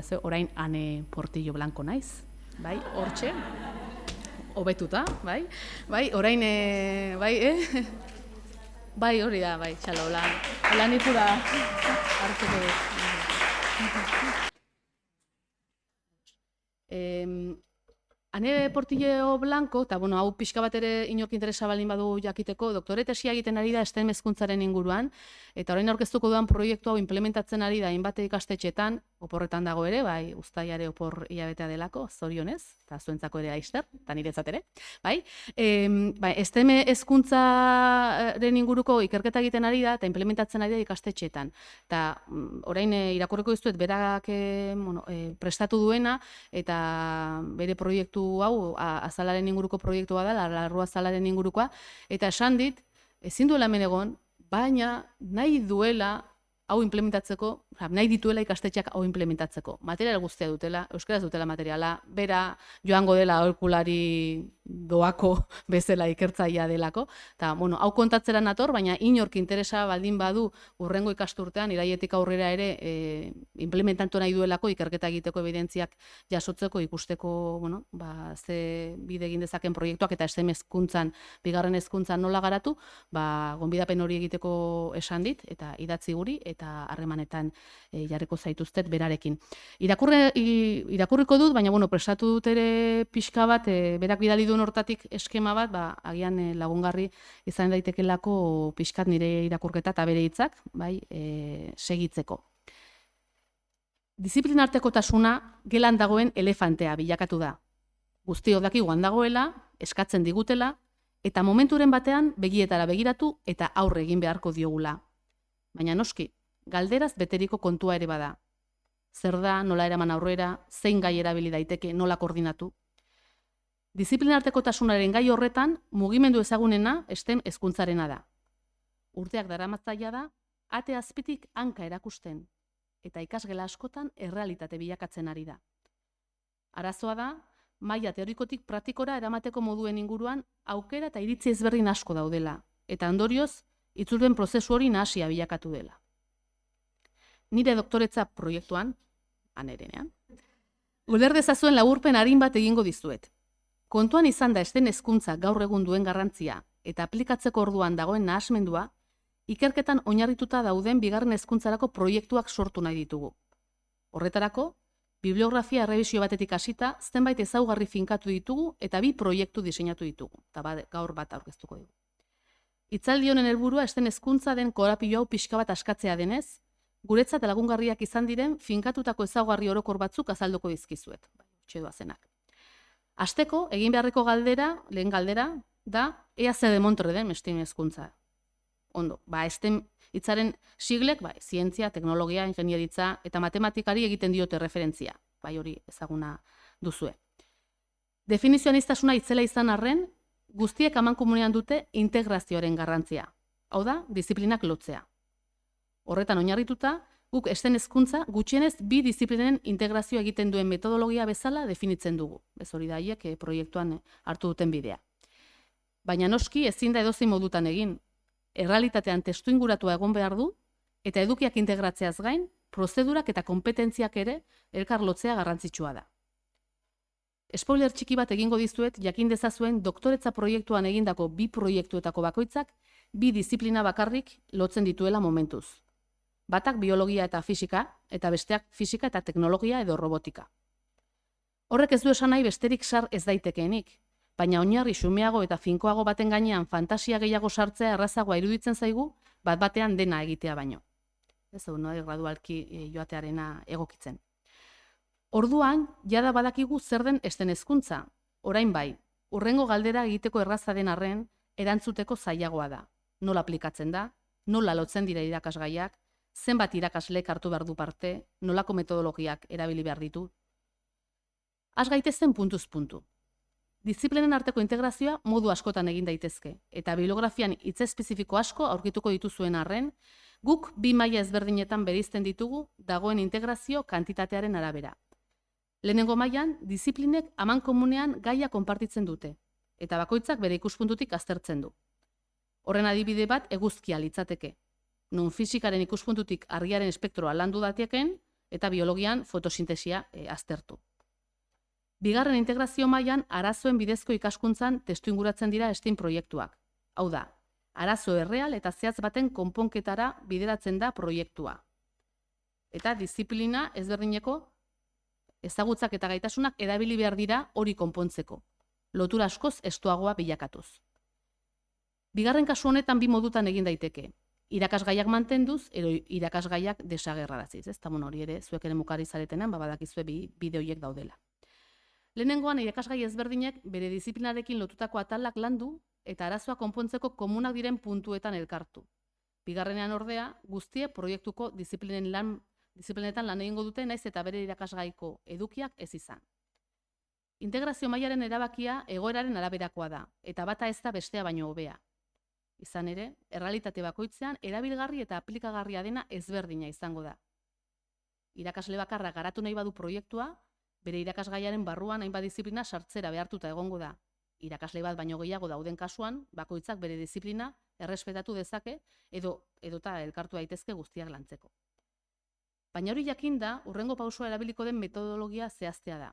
ze orain Ane Portillo Blanco naiz, bai, hortxe, hobetuta, bai, orain, bai, hori da, bai, txalo, lan ipura hartuko dut. Ane Portillo Blanco, eta bueno, hau pixka bat ere inork interesa baldin badu jakiteko, doktore tesia egiten ari da STEM hezkuntzaren inguruan, eta orain aurkeztuko duan proiektu hau implementatzen ari da hainbat ikastetxeetan, oporretan dago ere, bai, uztailare opor hilabetea delako, zorionez, eta zuentzako ere aister, eta niretzat ere, bai. STEM hezkuntzaren inguruko ikerketa egiten ari da, eta implementatzen ari da ikastetxeetan. Eta orain irakurriko dizuet berak prestatu duena, eta bere proiektu hau, azalaren inguruko proiektua da, larru azalaren ingurukoa, eta esan dit, ezin duela hemen egon, baina nahi duela hau implementatzeko, nahi dituela ikastetxeak hau implementatzeko. Material guztia dutela, euskaraz dutela materiala, bera joango dela aholkulari doako bezala ikertzailea delako. Eta, bueno, hau kontatzera nator, baina inork interesa baldin badu hurrengo ikasturtean, iraietik aurrera ere implementatu nahi duelako ikerketa egiteko evidentziak jasotzeko, ikusteko, bueno, ze bide egin dezaken proiektuak eta STEM hezkuntzan, bigarren hezkuntzan nola garatu, gonbidapen hori egiteko esan dit, eta idatzi guri, eta harremanetan jarriko zaituztet berarekin. Irakurriko dut, baina bueno, prestatu dut ere pixka bat, berak bidali duen hortatik eskema bat, agian lagungarri izan daitekelako pixkat nire irakurketa eta bere hitzak, bai, segitzeko. Diziplinartekotasuna gelan dagoen elefantea bilakatu da. Guztiok dakigu han dagoela, eskatzen digutela, eta momenturen batean begietara begiratu eta aurre egin beharko diogula. Baina noski, galderaz beteriko kontua ere bada. Zer da, nola eraman aurrera, zein gai erabili daiteke, nola koordinatu. Diziplinartekotasunaren gai horretan, mugimendu ezagunena STEM hezkuntzarena da. Urteak daramatzailea da, ate azpitik hanka erakusten, eta ikasgela askotan errealitate bilakatzen ari da. Arazoa da, maila teorikotik praktikora eramateko moduen inguruan aukera eta iritzi ezberdin asko daudela, eta ondorioz, itzulpen prozesu hori nahasia bilakatu dela. Nire doktoretza proiektuan, anerenean, uler dezazuen laburpen arin bat egingo dizuet. Kontuan izan da STEM hezkuntza gaur egun duen garrantzia eta aplikatzeko orduan dagoen nahasmendua, ikerketan oinarrituta dauden bigarren hezkuntzarako proiektuak sortu nahi ditugu. Horretarako, bibliografia errebisio batetik hasita, zenbait ezaugarri finkatu ditugu eta 2 proiektu diseinatu ditugu, eta gaur bat aurkeztuko dugu. Hitzaldi honen helburua STEM hezkuntza den korapilo hau pixka bat askatzea denez, guretzat lagungarriak izan diren finkatutako ezaugarri orokor batzuk azalduko dizkizuet. Txedoazenak. Hasteko, egin beharreko galdera, lehen galdera, da ea ze demontre den STEM hezkuntza. Ondo, STEM hitzaren siglek, zientzia, teknologia, ingenieritza eta matematikari egiten diote referentzia. Hori ezaguna duzue. Definizio aniztasuna itzela izan arren, guztiek amankomunean dute integrazioaren garrantzia. Hau da, disiplinak lotzea. Horretan oinarrituta, guk STEM hezkuntza gutxienez 2 disiplinen integrazio egiten duen metodologia bezala definitzen dugu. Ez hori da haiek proiektuan hartu duten bidea. Baina noski ezin da edozein modutan egin. Errealitatean testu inguratua egon behar du, eta edukiak integratzeaz gain, prozedurak eta kompetentziak ere elkar lotzea garrantzitsua da. Spoiler txiki bat egingo dizuet, jakin dezazuen doktoretza proiektuan egindako 2 proiektuetako bakoitzak 2 disiplina bakarrik lotzen dituela momentuz. Batak biologia eta fisika, eta besteak fisika eta teknologia edo robotika. Horrek ez du esan nahi besterik sar ez daitekeenik, baina oinarri xumeago eta finkoago baten gainean fantasia gehiago sartzea errazagoa iruditzen zaigu, bat-batean dena egitea baino. Ez gradualki joatearena egokitzen. Orduan, jada badakigu zer den STEM hezkuntza. Orain bai, hurrengo galdera egiteko erraza den arren, erantzuteko zailagoa da. Nola aplikatzen da, nola lotzen dira irakasgaiak, zenbat irakaslek hartu behar du parte, nolako metodologiak erabili behar ditu. Az gaitezen puntuz puntu. Disiplinen arteko integrazioa modu askotan egin daitezke, eta bibliografian hitz espezifiko asko aurkituko dituzuen arren, guk 2 maila ezberdinetan bereizten ditugu dagoen integrazio kantitatearen arabera. Lehenengo mailan, disiplinek amankomunean gaia konpartitzen dute, eta bakoitzak bere ikuspuntutik aztertzen du. Horren adibide bat eguzkia litzateke. Non fisikaren ikuspuntutik argiaren espektroa landu datieken, eta biologian fotosintesia aztertu. Bigarren integrazio mailan arazoen bidezko ikaskuntzan testuinguratzen dira STEAM proiektuak. Hau da, arazo erreal eta zehatz baten konponketara bideratzen da proiektua. Eta disiplina ezberdineko ezagutzak eta gaitasunak erabili behar dira hori konpontzeko, lotura askoz estuagoa bilakatuz. Bigarren kasu honetan bi modutan egin daiteke. Irakasgaiak mantenduz, edo irakasgaiak desagerraraziz. Eta hori ere, zuek ere mukari zaretenan, badakizue bi bideoiek daudela. Lehenengoan, irakasgai ezberdinek bere disiplinarekin lotutako atalak landu eta arazoa konpontzeko komunak diren puntuetan elkartu. Bigarrenean ordea, guztie proiektuko disiplinetan lan egingo dute naiz eta bere irakasgaiko edukiak ez izan. Integrazio mailaren erabakia egoeraren araberakoa da, eta bata ez da bestea baino hobea. Izan ere, errealitate bakoitzean erabilgarri eta aplikagarria dena ezberdina izango da. Irakasle bakarra garatu nahi badu proiektua, bere irakasgaiaren barruan hainbat disiplina sartzera behartuta egongo da. Irakasle bat baino gehiago dauden kasuan, bakoitzak bere disiplina errespetatu dezake edota elkartu daitezke guztiak lantzeko. Baina hori jakinda, hurrengo pausua erabiliko den metodologia zehaztea da.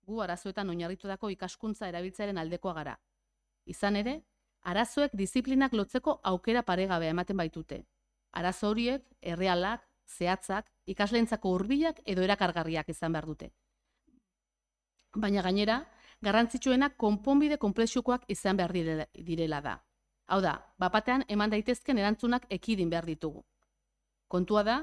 Gu arazoetan oinarritutako ikaskuntza erabiltzearen aldekoa gara. Izan ere, arazoek disiplinak lotzeko aukera paregabea ematen baitute. Arazo horiek, errealak, zehatzak, ikasleentzako hurbilak edo erakargarriak izan behar dute. Baina gainera, garrantzitsuenak konponbide konplexukoak izan behar direla da. Hau da, bapatean eman daitezken erantzunak ekidin behar ditugu. Kontua da,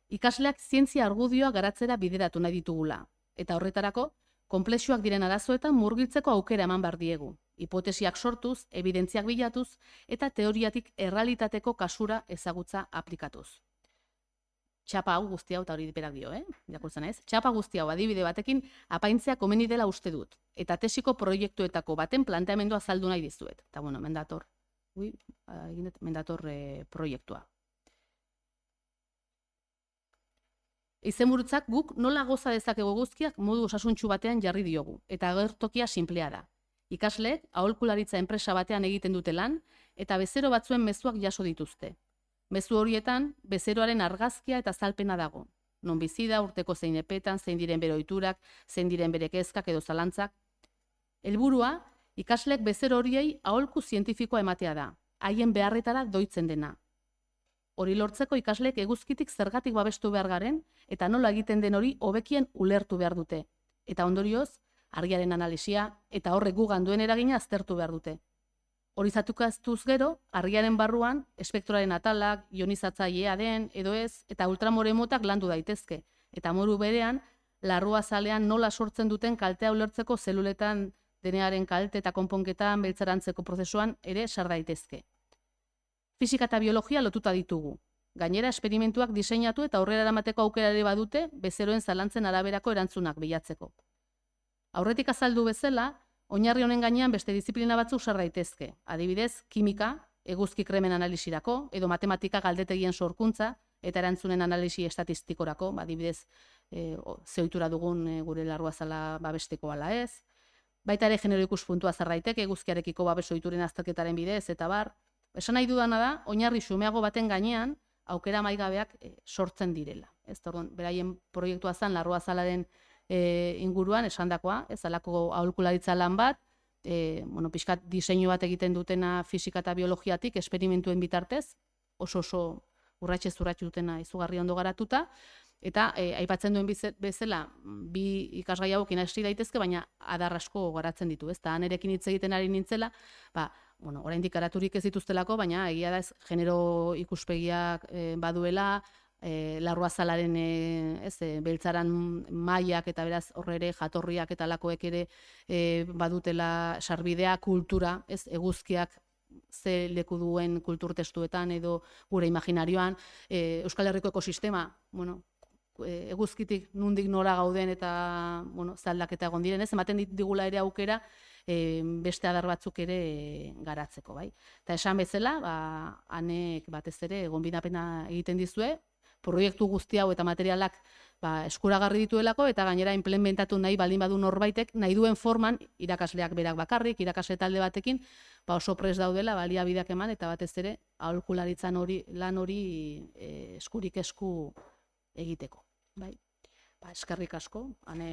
ikasleak zientzia argudioa garatzera bideratu nahi ditugula, eta horretarako, konplexuak diren arazoetan murgiltzeko aukera eman behar diegu. Hipotesiak sortuz, evidentziak bilatuz, eta teoriatik errealitateko kasura ezagutza aplikatuz. Txapa hau guzti hau, eta hori berak dio, irakurtzen naiz. Txapa guzti hau adibide batekin apaintzea komeni dela uste dut, eta tesiko proiektuetako baten planteamendua azaldu nahi dizuet. Eta bueno, mendator proiektua. Izenburutzak guk nola goza dezakegu guztiak modu osasuntsu batean jarri diogu, eta agertokia sinplea da. Ikasleek aholkularitza enpresa batean egiten dute lan, eta bezero batzuen mezuak jaso dituzte. Mezu horietan, bezeroaren argazkia eta azalpena dago. Non bizi da, urteko zein epetan, zein diren bere ohiturak, zein diren bere kezkak edo zalantzak. Helburua, ikasleek bezero horiei aholku zientifikoa ematea da, haien beharretara doitzen dena. Hori lortzeko ikasleek eguzkitik zergatik babestu behar garen, eta nola egiten den hori hobekien ulertu behar dute. Eta ondorioz, argiaren analisia eta horrek gugan duen eragina aztertu behar dute. Hori zatukaztuz gero, argiaren barruan, espektroaren atalak, ionizatzailea den, edo ez, eta ultramore motak landu daitezke. Eta modu berean, larruazalean nola sortzen duten kaltea ulertzeko zeluletan denearen kalte eta konponketan beltzarantzeko prozesuan ere sar daitezke. Fisika eta biologia lotuta ditugu. Gainera, esperimentuak diseinatu eta aurrera eramateko aukera ere badute, bezeroen zalantzen araberako erantzunak bilatzeko. Aurretik azaldu bezala, oinarri honen gainean beste disiplina batzuk sar daitezke. Adibidez, kimika, eguzki kremen analisirako, edo matematika galdetegien sorkuntza, eta erantzunen analisi estatistikorako, adibidez, ze ohitura dugun gure larruazala babesteko ala ez. Baita ere genero ikuspuntua sar daiteke, eguzkiarekiko babes ohituren azterketaren bidez, eta bar. Esan nahi dudana da, oinarri xumeago baten gainean, aukera maigabeak sortzen direla. Ez orduan, beraien proiektua zen larruazalaren inguruan esandakoa, ez alako aholkularitza lan bat, pixkat diseinu bat egiten dutena fisika eta biologiatik esperimentuen bitartez, oso urratxez dutena izugarri ondo garatuta, eta aipatzen duen bezala, bi ikasgai hauekin hasi daitezke, baina adar asko garatzen ditu, ez? Eta anerekin hitz egiten ari nintzela, oraindik garaturik ez dituztelako, baina egia da ez genero ikuspegiak baduela, larruazalaren beltzaran mailak eta beraz horre ere jatorriak eta lakoek ere badutela sarbidea, kultura, eguzkiak ze leku duen kulturtestuetan edo gure imaginarioan, Euskal Herriko ekosistema, eguzkitik nundik nora gauden eta zaldaketa egon diren, ematen digula ere aukera beste adar batzuk ere garatzeko, bai. Eta esan bezala, anek batez ere gonbidapena egiten dizue, proiektu guzti hau eta materialak eskuragarri dituelako eta gainera implementatu nahi baldin badu norbaitek nahi duen forman irakasleak berak bakarrik, irakasle talde batekin oso prest daudela baliabideak eman eta batez ere aholkularitzan lan hori eskurik esku egiteko. Bai. Eskerrik asko, ane